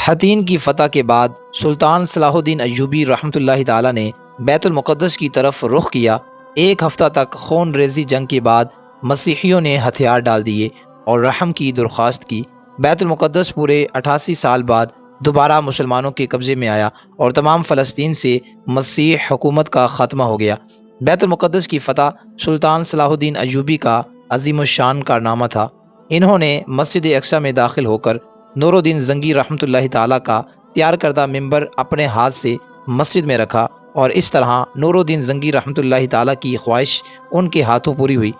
حطین کی فتح کے بعد سلطان صلاح الدین ایوبی رحمۃ اللہ تعالیٰ نے بیت المقدس کی طرف رخ کیا۔ ایک ہفتہ تک خون ریزی جنگ کے بعد مسیحیوں نے ہتھیار ڈال دیے اور رحم کی درخواست کی۔ بیت المقدس پورے 88 سال بعد دوبارہ مسلمانوں کے قبضے میں آیا اور تمام فلسطین سے مسیح حکومت کا خاتمہ ہو گیا۔ بیت المقدس کی فتح سلطان صلاح الدین ایوبی کا عظیم الشان کارنامہ تھا۔ انہوں نے مسجد اقصی میں داخل ہو کر نور الدین زنگی رحمۃ اللہ تعالیٰ کا تیار کردہ ممبر اپنے ہاتھ سے مسجد میں رکھا، اور اس طرح نور الدین زنگی رحمۃ اللہ تعالیٰ کی خواہش ان کے ہاتھوں پوری ہوئی۔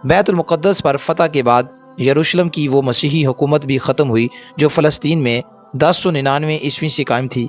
بیت المقدس پر فتح کے بعد یروشلم کی وہ مسیحی حکومت بھی ختم ہوئی جو فلسطین میں 1099 عیسوی سے قائم تھی۔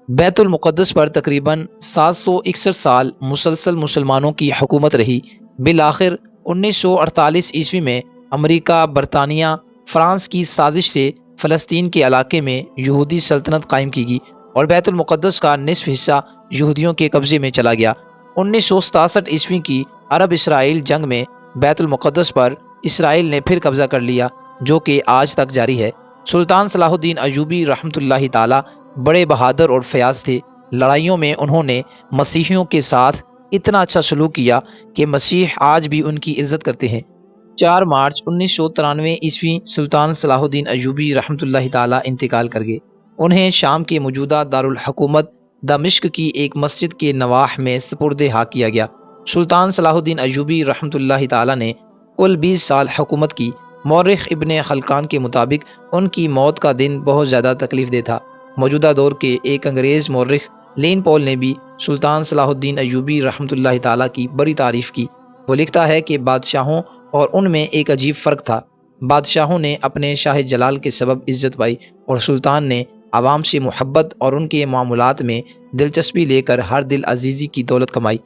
بیت المقدس پر تقریباً 761 سال مسلسل مسلمانوں کی حکومت رہی۔ بالآخر 1948 عیسوی میں امریکہ، برطانیہ، فرانس کی سازش سے فلسطین کے علاقے میں یہودی سلطنت قائم کی گئی اور بیت المقدس کا نصف حصہ یہودیوں کے قبضے میں چلا گیا۔ 1967 عیسوی کی عرب اسرائیل جنگ میں بیت المقدس پر اسرائیل نے پھر قبضہ کر لیا، جو کہ آج تک جاری ہے۔ سلطان صلاح الدین ایوبی رحمۃ اللہ تعالیٰ بڑے بہادر اور فیاض تھے۔ لڑائیوں میں انہوں نے مسیحیوں کے ساتھ اتنا اچھا سلوک کیا کہ مسیح آج بھی ان کی عزت کرتے ہیں۔ 4 مارچ 1993 عیسوی سلطان صلاح الدین ایوبی رحمۃ اللہ تعالیٰ انتقال کر گئے۔ انہیں شام کے موجودہ دارالحکومت دمشق کی ایک مسجد کے نواح میں سپرد حق کیا گیا۔ سلطان صلاح الدین ایوبی رحمۃ اللہ تعالیٰ نے کل 20 سال حکومت کی۔ مورخ ابن خلقان کے مطابق ان کی موت کا دن بہت زیادہ تکلیف دہ تھا۔ موجودہ دور کے ایک انگریز مورخ لین پول نے بھی سلطان صلاح الدین ایوبی رحمۃ اللہ تعالیٰ کی بڑی تعریف کی۔ وہ لکھتا ہے کہ بادشاہوں اور ان میں ایک عجیب فرق تھا۔ بادشاہوں نے اپنے شاہ جلال کے سبب عزت پائی اور سلطان نے عوام سے محبت اور ان کے معاملات میں دلچسپی لے کر ہر دل عزیزی کی دولت کمائی۔